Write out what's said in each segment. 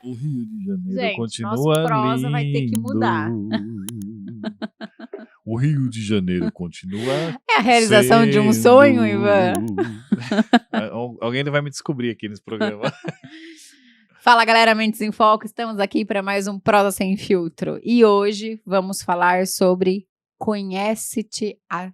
O Rio de Janeiro Gente, nosso continua prosa vai ter que mudar. lindo. O Rio de Janeiro continua É a realização de um sonho, Ivan? Alguém vai me descobrir aqui nesse programa. Fala, galera, Mentes em Foco. Estamos aqui para mais um Prosa Sem Filtro. E hoje vamos falar sobre conhece-te a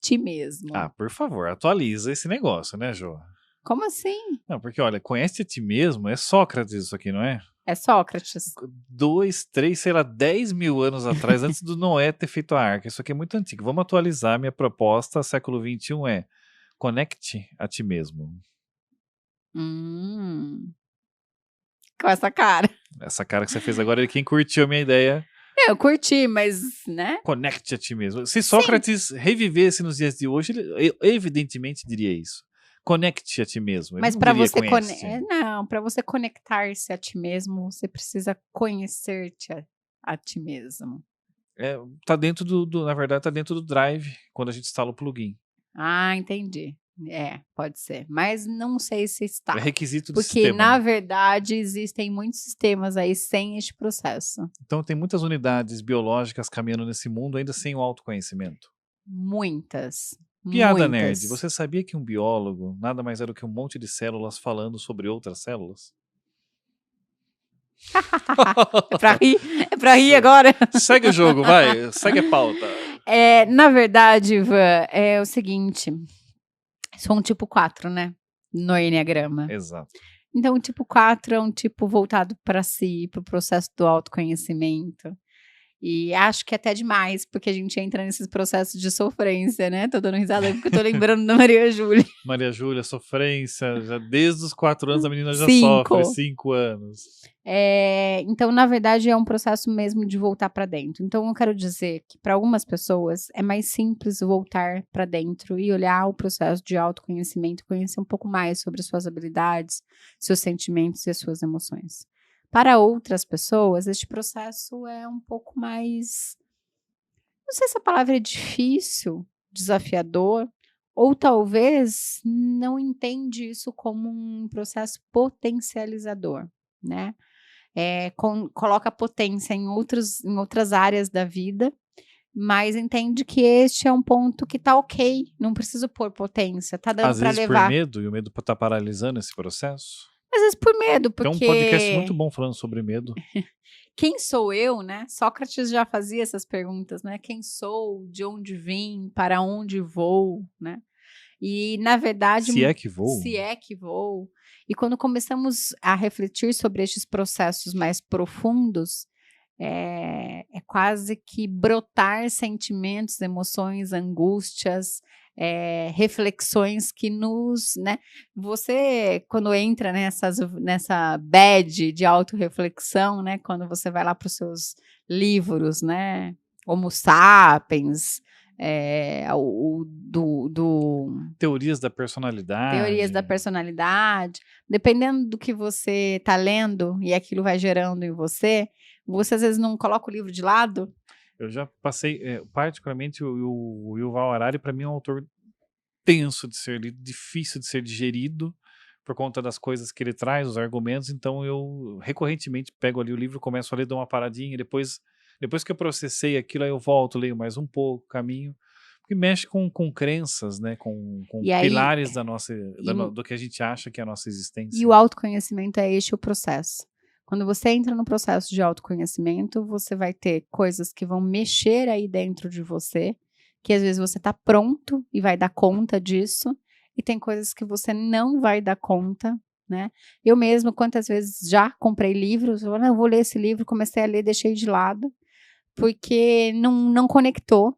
ti mesmo. Ah, por favor, atualiza esse negócio, né, Jô? Como assim? Não, porque olha, conhece a ti mesmo, é Sócrates isso aqui, não é? É Sócrates. 2, 3, sei lá, 10 mil anos atrás, antes do Noé ter feito a arca. Isso aqui é muito antigo. Vamos atualizar. Minha proposta, século XXI, é conecte a ti mesmo. Com essa cara. Essa cara que você fez agora, quem curtiu a minha ideia, Eu curti, mas, né? conecte a ti mesmo. Se Sócrates revivesse nos dias de hoje, ele evidentemente diria isso. Conecte a ti mesmo. Ele Mas não para diria você conhece. não, para você conectar-se a ti mesmo, você precisa conhecer-te a ti mesmo. Tá dentro na verdade, tá dentro do Drive, quando a gente instala o plugin. Ah, entendi. Pode ser. Mas não sei se está. É requisito do Porque, sistema. na verdade, existem muitos sistemas aí sem este processo. Então tem muitas unidades biológicas caminhando nesse mundo ainda sem o autoconhecimento. Muitas. Piada muitas. nerd, você sabia que um biólogo nada mais é do que um monte de células falando sobre outras células? É pra rir agora? Segue o jogo, vai, segue a pauta. Na verdade, Ivan, é o seguinte. Sou um tipo 4, né? No Enneagrama. Exato. Então, o tipo 4 é um tipo voltado para si, para o processo do autoconhecimento. E acho que é até demais, porque a gente entra nesses processos de sofrência, né? Tô dando risada porque eu tô lembrando da Maria Júlia. Maria Júlia, sofrência, já desde os 4 anos a menina já 5. sofre, 5 anos. Então, na verdade, é um processo mesmo de voltar para dentro. Então, eu quero dizer que para algumas pessoas é mais simples voltar para dentro e olhar o processo de autoconhecimento, conhecer um pouco mais sobre suas habilidades, seus sentimentos e as suas emoções. Para outras pessoas, este processo é um pouco mais, não sei se a palavra é difícil, desafiador, ou talvez não entende isso como um processo potencializador, né? Coloca potência em outras áreas da vida, mas entende que este é um ponto que tá ok, não preciso pôr potência, tá dando Às para vezes levar. por medo, e o medo tá paralisando esse processo. Às vezes por medo, Tem porque um podcast muito bom falando sobre medo. quem sou eu, né? Sócrates já fazia essas perguntas, né? Quem sou, de onde vim, para onde vou, né? E, na verdade, Se é que vou. se é que vou. E quando começamos a refletir sobre estes processos mais profundos, é quase que brotar sentimentos, emoções, angústias, reflexões que nos, né? Você, quando entra nessa bad de autorreflexão, né? Quando você vai lá para os seus livros, né? Homo Sapiens, Teorias da personalidade. Teorias da personalidade, dependendo do que você está lendo e aquilo vai gerando em você, você às vezes não coloca o livro de lado? Eu já passei, particularmente o Yuval Harari, para mim é um autor tenso de ser lido, difícil de ser digerido, por conta das coisas que ele traz, os argumentos, então eu recorrentemente pego ali o livro, começo a ler, dou uma paradinha, e depois que eu processei aquilo, aí eu volto, leio mais um pouco, caminho, porque mexe com crenças, né, com pilares da nossa, do que a gente acha que é a nossa existência. E o autoconhecimento é este o processo. Quando você entra no processo de autoconhecimento, você vai ter coisas que vão mexer aí dentro de você, que às vezes você está pronto e vai dar conta disso, e tem coisas que você não vai dar conta, né? Eu mesma, quantas vezes já comprei livros, eu vou ler esse livro, comecei a ler, deixei de lado, porque não conectou.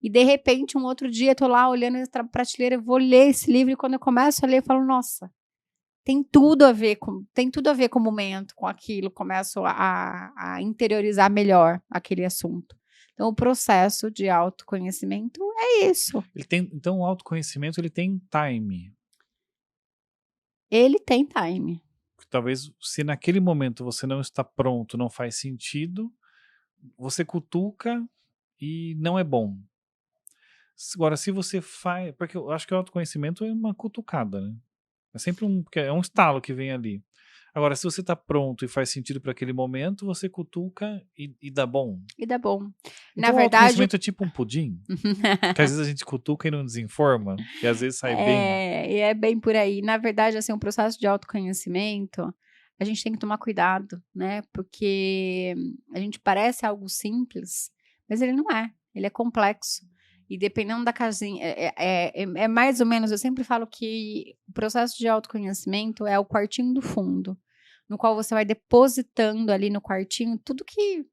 E de repente, um outro dia, eu tô lá olhando a prateleira, vou ler esse livro, e quando eu começo a ler, eu falo, nossa, tem tudo a ver com o momento, com aquilo, começo a interiorizar melhor aquele assunto. Então, o processo de autoconhecimento é isso. Então, o autoconhecimento, ele tem time. Ele tem time. Talvez, se naquele momento você não está pronto, não faz sentido, você cutuca e não é bom. Agora, se você faz... Porque eu acho que o autoconhecimento é uma cutucada, né? É sempre um estalo que vem ali. Agora, se você tá pronto e faz sentido para aquele momento, você cutuca e dá bom. E dá bom. Na Então o verdade, autoconhecimento é tipo um pudim? Que às vezes a gente cutuca e não desenforma, e às vezes sai bem. e é bem por aí. Na verdade, assim, o processo de autoconhecimento, a gente tem que tomar cuidado, né, porque a gente parece algo simples, mas ele não é, ele é complexo. E dependendo da casinha, é mais ou menos, eu sempre falo que o processo de autoconhecimento é o quartinho do fundo, no qual você vai depositando ali no quartinho tudo que,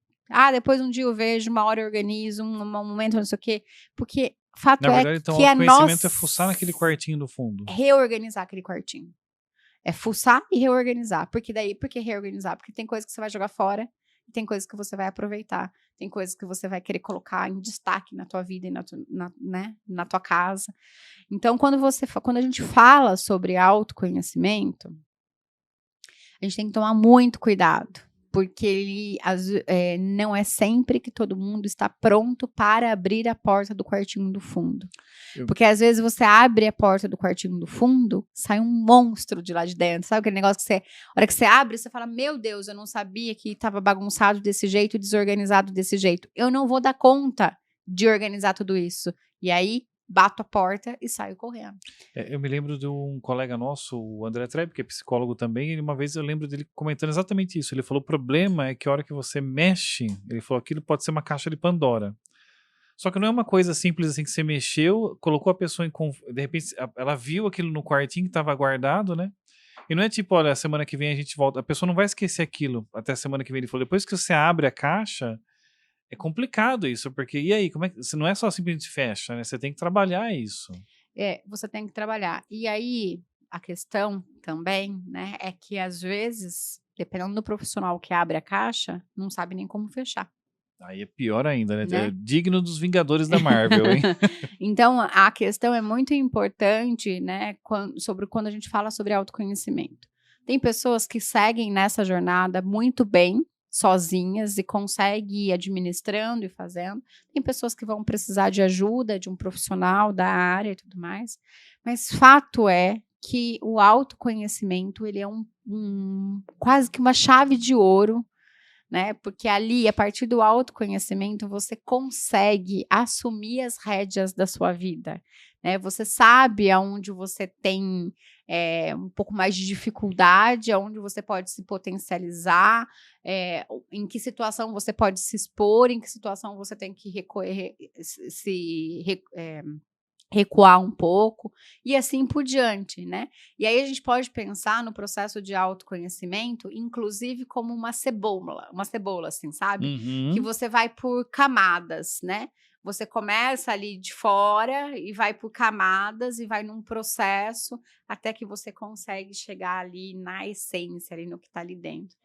depois um dia eu vejo, uma hora eu organizo, um momento não sei o quê, porque Na fato é verdade, então, o que é autoconhecimento é nós fuçar naquele quartinho do fundo. reorganizar aquele quartinho. É fuçar e reorganizar. Por que reorganizar? Porque tem coisas que você vai jogar fora e tem coisas que você vai aproveitar. Tem coisas que você vai querer colocar em destaque na tua vida e na tua casa. Então, quando a gente fala sobre autoconhecimento, a gente tem que tomar muito cuidado, porque não é sempre que todo mundo está pronto para abrir a porta do quartinho do fundo. Eu Porque às vezes você abre a porta do quartinho do fundo, sai um monstro de lá de dentro. Sabe aquele negócio que a hora que você abre, você fala: Meu Deus, eu não sabia que estava bagunçado desse jeito e desorganizado desse jeito. Eu não vou dar conta de organizar tudo isso. E aí, bato a porta e saio correndo. eu me lembro de um colega nosso, o André Trebe, que é psicólogo também, ele uma vez eu lembro dele comentando exatamente isso. Ele falou: o problema é que a hora que você mexe, ele falou, aquilo pode ser uma caixa de Pandora. Só que não é uma coisa simples assim que você mexeu, colocou a pessoa de repente ela viu aquilo no quartinho que estava guardado, né? E não é tipo, olha, semana que vem a gente volta. A pessoa não vai esquecer aquilo até a semana que vem. Ele falou, depois que você abre a caixa, é complicado isso, porque e aí, como é que, se não é só simplesmente fecha, né? Você tem que trabalhar isso. Você tem que trabalhar. E aí, a questão também, né, é que às vezes, dependendo do profissional que abre a caixa, não sabe nem como fechar, Aí é pior ainda, né? É né? digno dos Vingadores da Marvel, hein? Então, a questão é muito importante, né, sobre quando a gente fala sobre autoconhecimento. Tem pessoas que seguem nessa jornada muito bem, sozinhas, e conseguem ir administrando e fazendo. Tem pessoas que vão precisar de ajuda de um profissional da área e tudo mais. Mas fato é que o autoconhecimento, ele é quase que uma chave de ouro, né? Porque ali, a partir do autoconhecimento, você consegue assumir as rédeas da sua vida, né? Você sabe aonde você tem um pouco mais de dificuldade, aonde você pode se potencializar, em que situação você pode se expor, em que situação você tem que recuar um pouco e assim por diante, né? E aí a gente pode pensar no processo de autoconhecimento, inclusive como uma cebola assim, sabe? Que Uhum. você vai por camadas, né? Você começa ali de fora e vai por camadas e vai num processo até que você consegue chegar ali na essência, ali no que está ali dentro.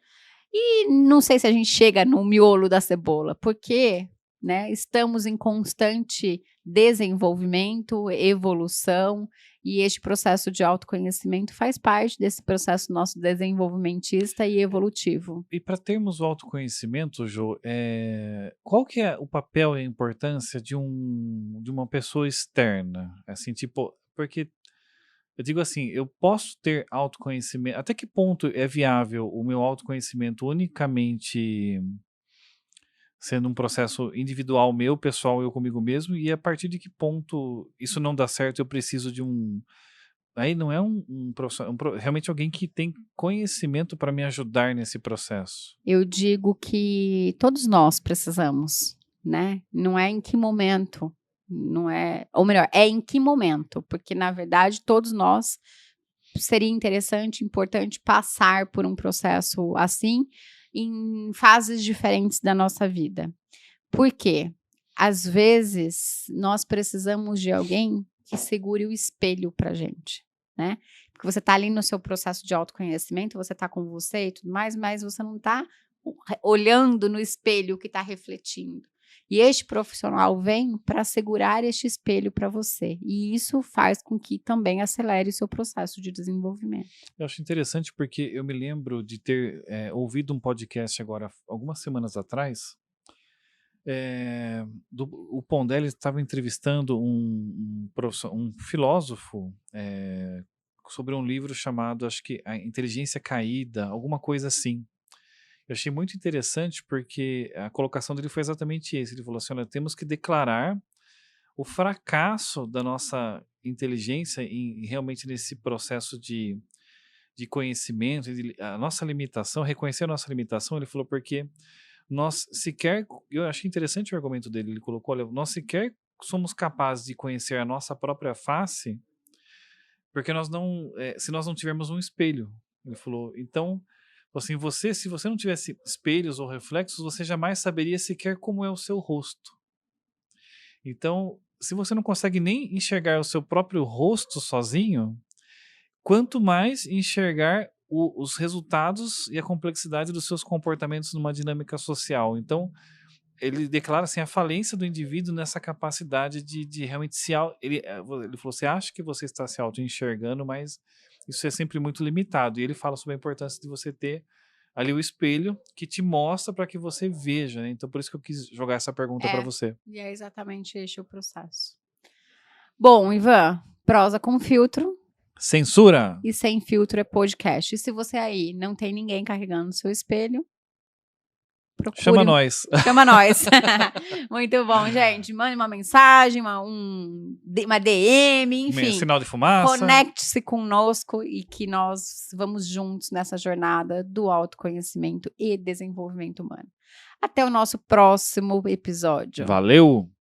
E não sei se a gente chega no miolo da cebola, porque, né, estamos em constante desenvolvimento, evolução, e este processo de autoconhecimento faz parte desse processo nosso desenvolvimentista e evolutivo. E para termos o autoconhecimento, Jô, qual que é o papel e a importância de uma pessoa externa? Assim, tipo, porque eu digo assim, eu posso ter autoconhecimento. Até que ponto é viável o meu autoconhecimento unicamente sendo um processo individual meu, pessoal, eu comigo mesmo, e a partir de que ponto isso não dá certo, eu preciso de um. Aí não é um profissional, realmente alguém que tem conhecimento para me ajudar nesse processo. Eu digo que todos nós precisamos, né? Não é em que momento, não é, ou melhor, é em que momento, porque na verdade todos nós seria interessante, importante passar por um processo assim em fases diferentes da nossa vida. Por quê? Às vezes nós precisamos de alguém que segure o espelho para gente, né? Porque você está ali no seu processo de autoconhecimento, você está com você e tudo mais, mas você não está olhando no espelho que está refletindo. E este profissional vem para segurar este espelho para você. E isso faz com que também acelere o seu processo de desenvolvimento. Eu acho interessante porque eu me lembro de ter ouvido um podcast agora, algumas semanas atrás, o Pondelli estava entrevistando um filósofo sobre um livro chamado, acho que A Inteligência Caída, alguma coisa assim. Eu achei muito interessante porque a colocação dele foi exatamente esse. Ele falou assim: olha, temos que declarar o fracasso da nossa inteligência realmente nesse processo de conhecimento, a nossa limitação, reconhecer a nossa limitação. Ele falou porque nós sequer, eu achei interessante o argumento dele, ele colocou, olha, nós sequer somos capazes de conhecer a nossa própria face, porque nós não, se nós não tivermos um espelho. Ele falou, então, assim, se você não tivesse espelhos ou reflexos, você jamais saberia sequer como é o seu rosto. Então, se você não consegue nem enxergar o seu próprio rosto sozinho, quanto mais enxergar os resultados e a complexidade dos seus comportamentos numa dinâmica social. Então, ele declara assim, a falência do indivíduo nessa capacidade de realmente ele falou, você acha que você está se auto-enxergando, mas isso é sempre muito limitado. E ele fala sobre a importância de você ter ali o espelho que te mostra para que você veja, né? Então, por isso que eu quis jogar essa pergunta para você. E é exatamente este o processo. Bom, Ivan, prosa com filtro. Censura! E sem filtro é podcast. E se você aí não tem ninguém carregando o seu espelho, procure. Chama nós. Chama nós. Muito bom, gente. Mande uma mensagem, uma DM, enfim. Sinal de fumaça. Conecte-se conosco e que nós vamos juntos nessa jornada do autoconhecimento e desenvolvimento humano. Até o nosso próximo episódio. Valeu!